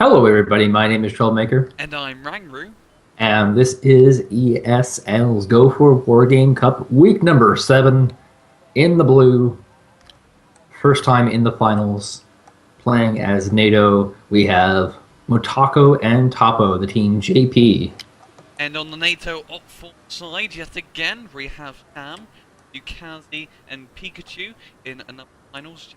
Hello, everybody. My name is Troublemaker, And I'm Rangru. and this is ESL's Go for War Game Cup week number 7 in the blue. First time in the finals. Playing as Nato, we have Motoko and Toppo, the team JP. And on the NatoOpfor side, yet again, we have Sam, Yukikaze, and Pikachu in another finals.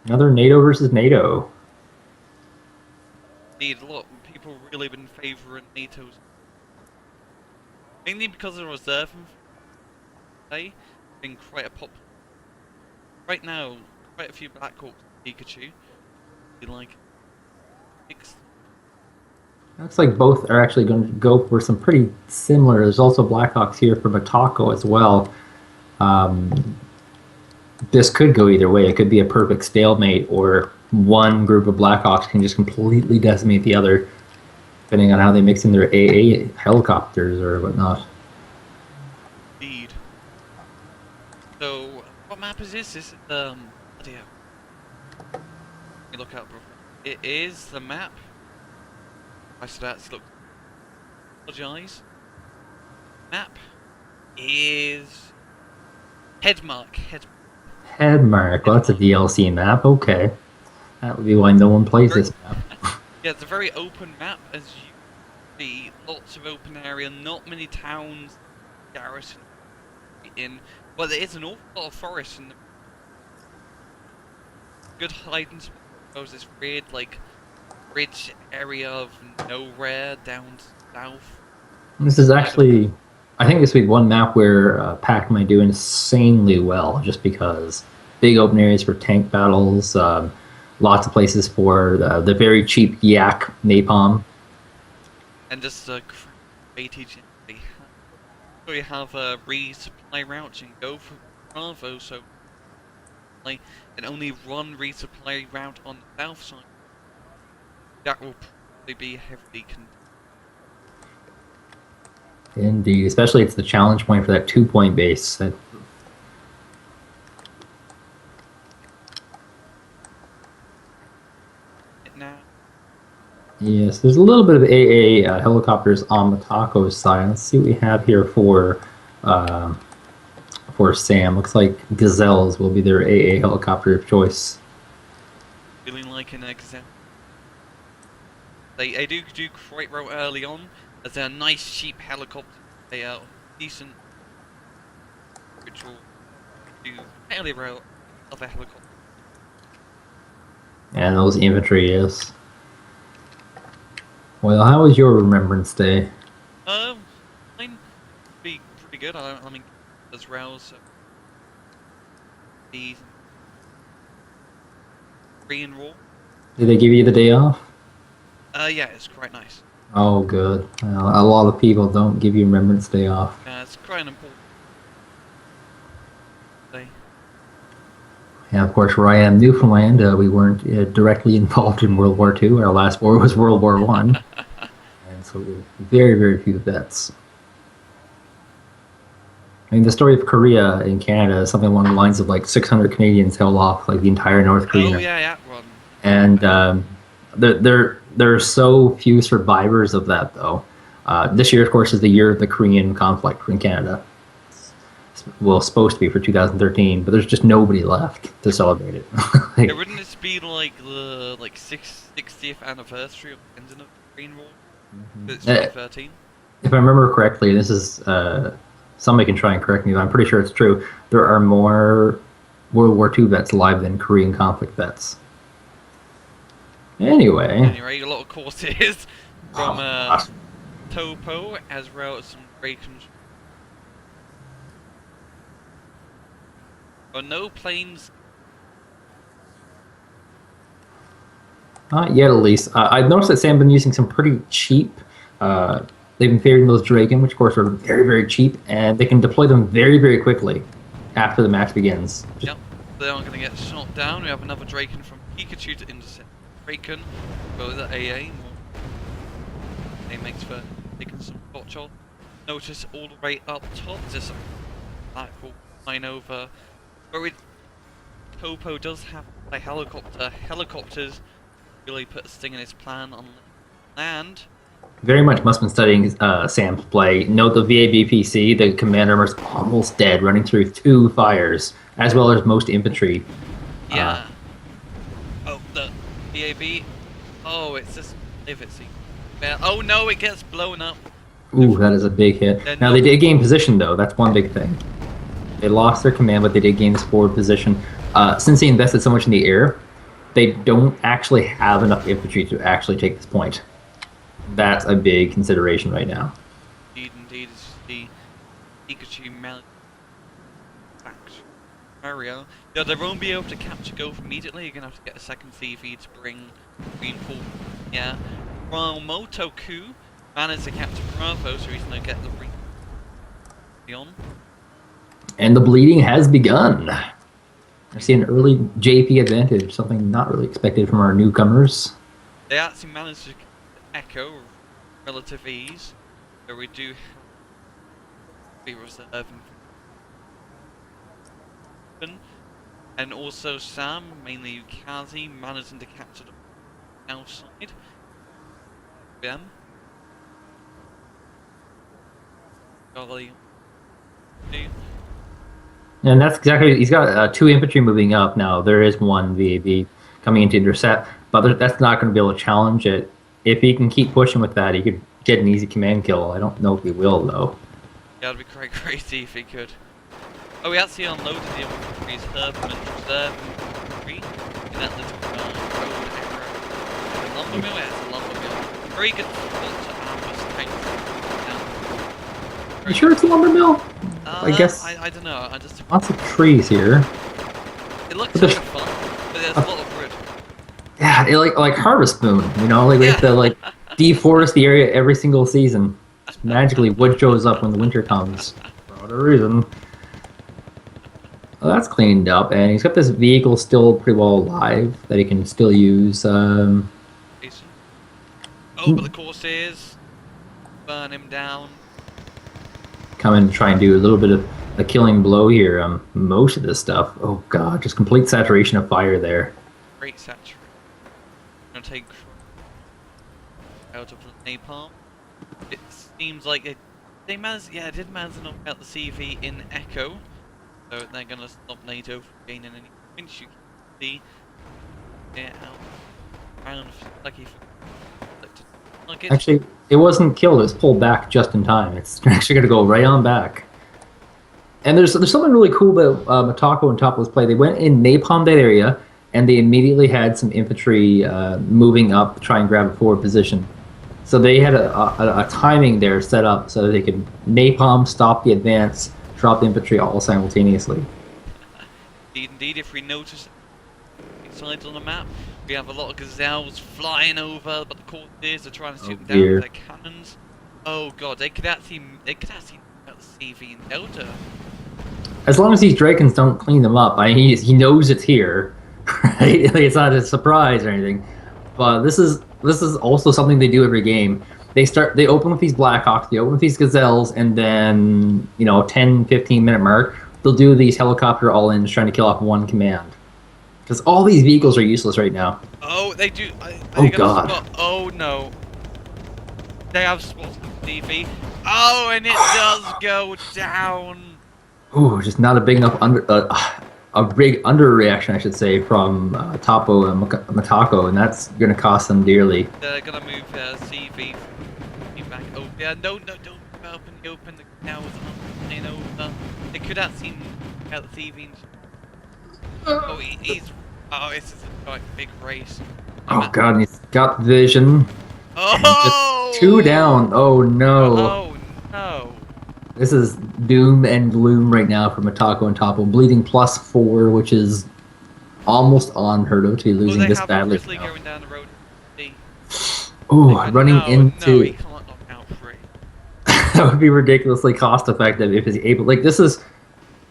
Another Nato versus Nato. Indeed, a lot of people really been favouring NATO's. Mainly because of the reserve play, been quite a pop. Right now, quite a few Blackhawks Pikachu. You like mix. Looks like both are actually going to go for some pretty similar. There's also Blackhawks here for Motoko as well. This could go either way. It could be a perfect stalemate, or one group of Blackhawks can just completely decimate the other, depending on how they mix in their AA helicopters or whatnot. Indeed. So, what map is this? This is bloody hell. Let me look out, bro. It is the map. My stats look. Apologize. Map is Headmark. Headmark. Well, that's a DLC map. Okay. That would be why no one plays this map. Yeah, it's a very open map, as you see. Lots of open area, not many towns, garrison in. Well, there is an awful lot of forest and good hiding spot. There's this weird, like, ridge area of nowhere down south. This is actually, I think this would be one map where Pac might do insanely well, just because big open areas for tank battles, lots of places for the very cheap yak napalm. And just ATG. So you have a resupply route and go for Bravo, so like, and only one resupply route on the south side. That will probably be heavily Indeed, especially it's the challenge point for that 2-point base. now. Yes, there's a little bit of AA helicopters on the taco side. Let's see what we have here for Sam. Looks like Gazelles will be their AA helicopter of choice. Feeling like an example. They do quite well early on, as they're a nice cheap helicopter. They are decent, which will do fairly well other helicopters. And those infantry, yes. Well, how was your Remembrance Day? Mine be pretty good. I mean, as well. So the Korean War. Did they give you the day off? Yeah, it's quite nice. Oh, good. Well, a lot of people don't give you Remembrance Day off. It's quite an important day. And of course, where I am, Newfoundland, we weren't directly involved in World War II. Our last war was World War One, and so very, very few vets. I mean, the story of Korea in Canada is something along the lines of like 600 Canadians held off like the entire North Korea. Oh yeah, well, and there are so few survivors of that, though. This year, of course, is the year of the Korean conflict in Canada. Well, supposed to be for 2013, but there's just nobody left to celebrate it. yeah, wouldn't this be like the 60th anniversary of the ending of the Korean War? It's 2013. If I remember correctly, this is somebody can try and correct me, but I'm pretty sure it's true. There are more World War II vets alive than Korean conflict vets. Anyway, a lot of courses from Toppo, as well as some great. But no planes. not yet, at least. I've noticed that Sam been using some pretty cheap. They've been favoring those Dragon, which of course are very, very cheap, and they can deploy them very, very quickly after the match begins. Yep, they aren't going to get shot down. We have another Draken from Pikachu to intercept Draken. Go with the AA. A makes for taking some spot shot. Notice all the way up top, there's some black hole flying over. But Toppo does have a helicopter. Helicopters really put a sting in his plan on land. Very much must have been studying Sam's play. Note the VABPC, the command armor's almost dead, running through 2 fires, as well as most infantry. Yeah. Oh, the VAB. Oh, it's just if it's. Oh no, it gets blown up. Ooh, that is a big hit. Now, they did gain position, though. That's one big thing. They lost their command, but they did gain this forward position. Since they invested so much in the air, they don't actually have enough infantry to actually take this point. That's a big consideration right now. Indeed, it's the Pikachu Mario. Yeah, they won't be able to capture Golf immediately. You're gonna have to get a second CV to bring reinforcement. Yeah. While Motoko managed to capture Bravo, so he's gonna get the on. And the bleeding has begun. I see an early JP advantage, something not really expected from our newcomers. They actually managed to echo relative ease, so we do be reserving. And also Sam, mainly Yukikaze, managing to capture the outside. Yeah. Golly. And that's exactly, he's got 2 infantry moving up now. There is 1 VAB coming in to intercept, but that's not going to be able to challenge it. If he can keep pushing with that, he could get an easy command kill. I don't know if he will, though. Yeah, it'd be quite crazy if he could. Oh, we actually unloaded the infantry's Herberman reserve infantry in that little road area. The lumber mill, yeah, it's a lumber mill. Very good spot to ambush tanks. You sure it's a lumber mill? I guess. I don't know. I just. Lots of trees here. It looks like fun, but there's a lot of wood. Yeah, like Harvest Moon, you know, like we have to like deforest the area every single season. Just magically, wood shows up when the winter comes for whatever reason. Well, that's cleaned up, and he's got this vehicle still pretty well alive that he can still use. Oh, but the Corsairs burn him down. Come and try and do a little bit of a killing blow here. Most of this stuff. Oh god, just complete saturation of fire there. Great saturation. Gonna take out of the napalm. It seems like they managed. Yeah, did manage to knock out the CV in Echo. So they're gonna stop NATO from gaining any points. You can see it out around lucky for. Actually, it wasn't killed. It was pulled back just in time. It's actually going to go right on back. And there's something really cool about Motoko and Toppo's play. They went in napalm that area, and they immediately had some infantry moving up to try and grab a forward position. So they had a timing there set up so that they could napalm, stop the advance, drop the infantry all simultaneously. Indeed, if we notice sides on the map, we have a lot of gazelles flying over, but the Corsairs are trying to shoot them down with their cannons. Oh god, they could actually knock out the CV in Delta. As long as these Dragons don't clean them up, I mean, he knows it's here, right? Like, it's not a surprise or anything. But this is also something they do every game. They open with these Blackhawks, they open with these Gazelles, and then 10-15 minute mark, they'll do these helicopter all-ins trying to kill off 1 command. Because all these vehicles are useless right now. Oh, they do. Oh god. Oh no. They have spotted the CV. Oh, and it does go down. Ooh, just not a big enough a big underreaction, I should say, from Toppo and Motoko, and that's going to cost them dearly. They're going to move CV back. Oh yeah, no, don't open the canals. They could have seen out the CV. Oh, this is a quite big race. Oh god, and he's got vision. Oh! Just 2 down. Oh no. Oh no. This is doom and gloom right now for Motoko and Toppo. Bleeding +4, which is almost unheard of to be losing this badly. Going down the road. Ooh, running into. No, he can't knock out 3. That would be ridiculously cost effective if he's able. Like this is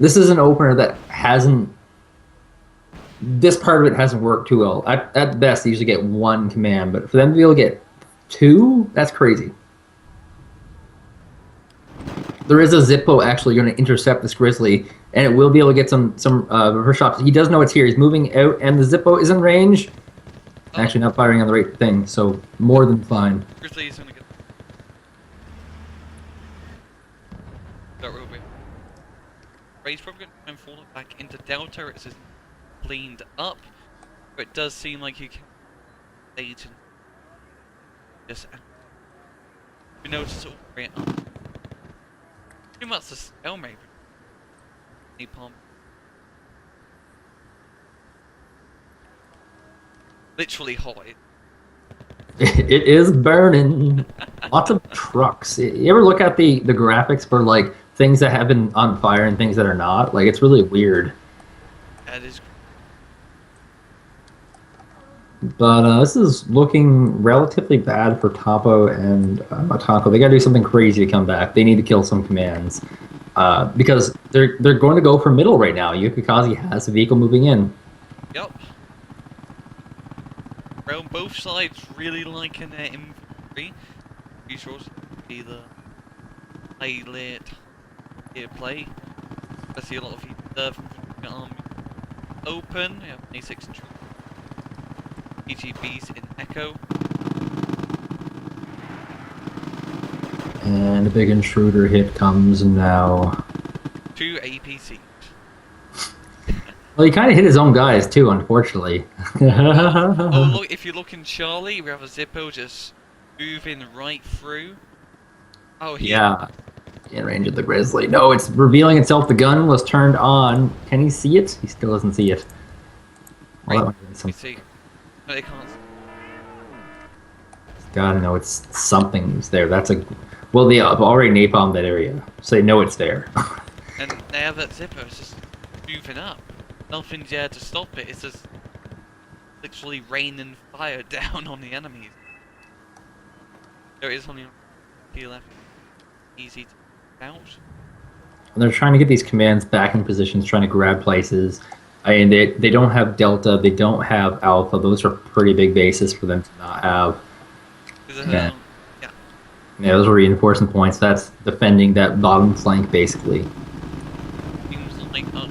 an opener that hasn't. This part of it hasn't worked too well. At best, they usually get 1 command, but for them to be able to get 2, that's crazy. There is a Zippo actually going to intercept this Grizzly, and it will be able to get some reverse shots. He does know it's here. He's moving out, and the Zippo is in range. Oh. Actually, not firing on the right thing, so more than fine. Grizzly's gonna get. That will be. Ray's probably gonna try and fall it back into Delta. It's just cleaned up, but it does seem like he can. Satan. Just. We notice it all right up. Pretty much the stalemate. Napalm. Literally hot. It is burning. Lots of trucks. You ever look at the graphics for like things that have been on fire and things that are not? Like it's really weird. That is. But this is looking relatively bad for Toppo and Motoko. They got to do something crazy to come back. They need to kill some commands because they're going to go for middle right now. Yukikaze has a vehicle moving in. Yep. Around both sides, really liking their infantry. Be sure to be the highlight here play. I see a lot of the army open. We have A6 PGBs in Echo. And a big intruder hit comes now. 2 APCs. Well, he kind of hit his own guys too, unfortunately. Oh, look, if you look in Charlie, we have a Zippo just moving right through. Oh, yeah. In range of the Grizzly. No, it's revealing itself. The gun was turned on. Can he see it? He still doesn't see it. Well, right. Let me see. No, they can't. Gotta know it's something's there. That's a. Well, they have already napalmed that area, so they know it's there. And they have that Zippo. It's just moving up. Nothing's there to stop it. It's just literally raining fire down on the enemies. There is only left. Easy to out. And they're trying to get these commands back in positions, trying to grab places. I mean, they don't have Delta, they don't have Alpha. Those are pretty big bases for them to not have. Yeah. Yeah, those are reinforcing points. That's defending that bottom flank, basically. Seems like on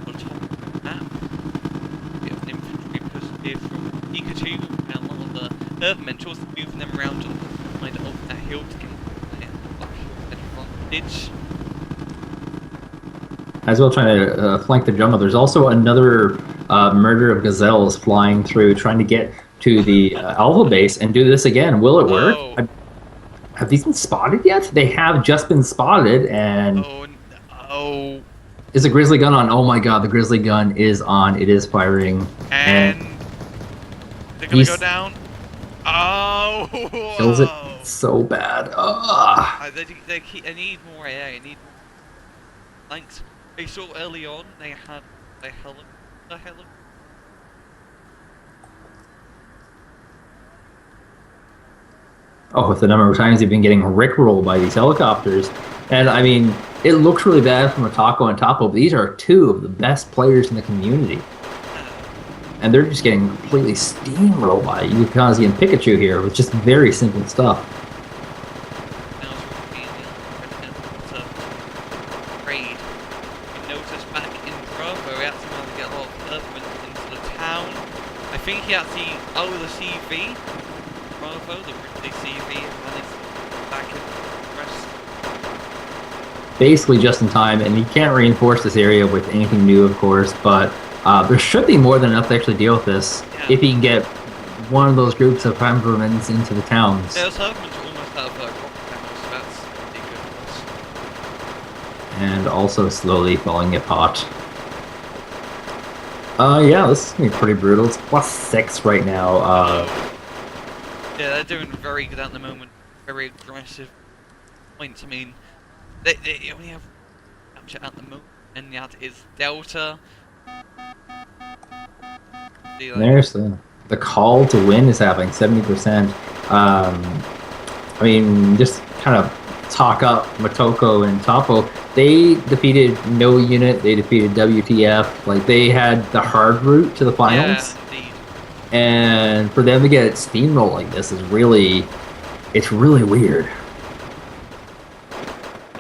top of the map, we have an infantry post here from Pikachu, and a lot of the Earthmen also moving them around to the side of that hill to get an advantage. As well, trying to flank the jungle. There's also another murder of gazelles flying through, trying to get to the Alpha base and do this again. Will it work? Oh. Have these been spotted yet? They have just been spotted, and oh. Is the Grizzly gun on? Oh my god, the Grizzly gun is on. It is firing. And they're gonna go down. Oh! Kills it so bad. They need more AI. They need thanks. They saw early on they had a helicopter. Oh, with the number of times they've been getting rickrolled by these helicopters. And I mean, it looks really bad from Motoko and Toppo, but these are two of the best players in the community. And they're just getting completely steamrolled by Yukikaze and Pikachu here with just very simple stuff. Raid. You notice back in Bravo, we actually managed to get a lot of earthmen into the town. I think he actually, the CV, Bravo, the CV, managed back in the rest. Basically just in time, and you can't reinforce this area with anything new, of course, but there should be more than enough to actually deal with this if you can get one of those groups of Pampermans into the towns. Yeah, those Earthmen's almost out of rocket towers, so that's pretty good for us. And also slowly falling apart. Yeah, this is gonna be pretty brutal. It's +6 right now. Yeah, they're doing very good at the moment. Very aggressive points. I mean, they only have capture at the moment, and that is Delta. There's the call to win is happening, 70%. I mean, just kind of talk up Motoko and Toppo. They defeated no unit. They defeated WTF. Like, they had the hard route to the finals. Yeah, indeed. And for them to get steamrolled like this is really, it's really weird.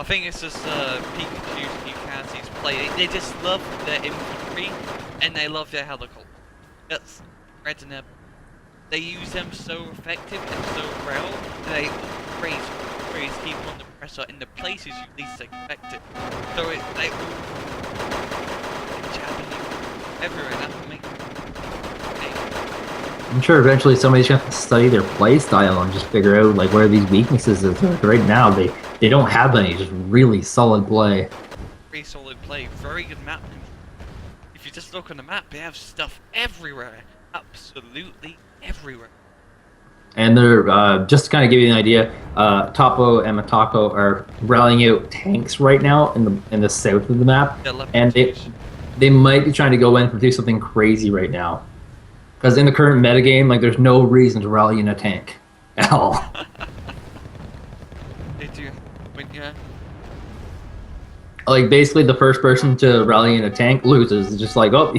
I think it's just Pikachu's and Yukaze's play. They just love their infantry and they love their helicopter. That's red and they use them so effective and so well. They always keep under pressure in the places you least expect it. So they all jabbing you everywhere. That's what makes I'm sure eventually somebody's gonna have to study their play style and just figure out like where these weaknesses is. Like, right now, they don't have any, just really solid play. very solid play, very good map control. If you just look on the map, they have stuff everywhere, absolutely everywhere. And they're just to kind of give you an idea. Toppo and Motoko are rallying out tanks right now in the south of the map, and they might be trying to go in and do something crazy right now. Because in the current metagame, like, there's no reason to rally in a tank at all. They do, yeah. Like, basically, the first person to rally in a tank loses. It's just like, oh,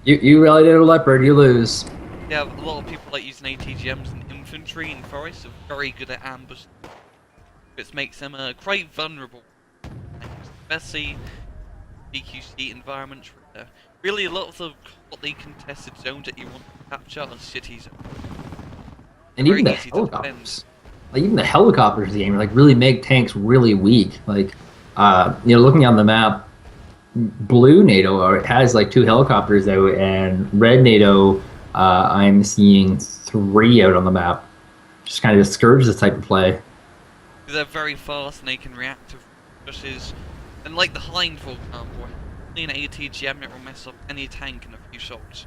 you rallied in a leopard, you lose. Yeah, a lot of people like using ATGMs and infantry in forests are very good at ambush, which makes them quite vulnerable, especially DQC environments. Really, a lot of the hotly contested zones that you want to capture are city zones. And even the helicopters, like even the helicopters in the game, like really make tanks really weak. Like, looking on the map, blue NATO has like 2 helicopters out, and red NATO, I'm seeing 3 out on the map. Just kind of discourages this type of play. They're very fast and they can react to rushes, and like the Hind, for example. An ATGM that will mess up any tank in a few shots,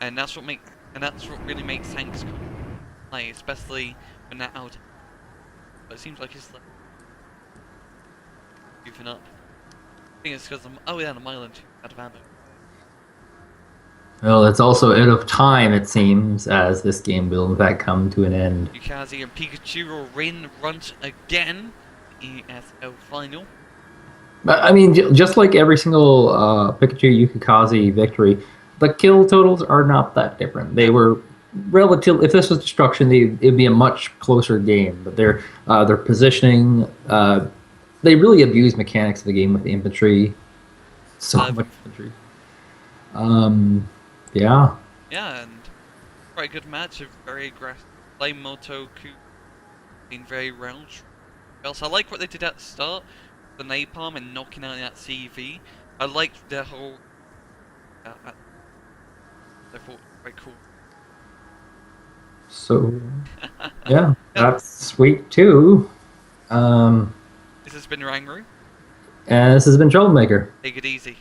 and that's what really makes tanks play, especially when they're out. But it seems like it's like goofing up. I think it's because I'm the Myland out of ammo. Well, it's also out of time, it seems, as this game will in fact come to an end. Yukikaze and Pikachu will win once again in ESL final. But I mean, just like every single Pikachu Yukikaze victory, the kill totals are not that different. They were relative. If this was destruction, it'd be a much closer game. But their positioning, they really abuse mechanics of the game with the infantry. So much infantry. Yeah. Yeah, and quite a good match. A very aggressive play. Motoko being very round. I like what they did at the start. The napalm and knocking out that CV. I liked their whole. I thought it was quite cool. So, yeah, that's sweet too. This has been Rangru. And this has been Troublemaker. Take it easy.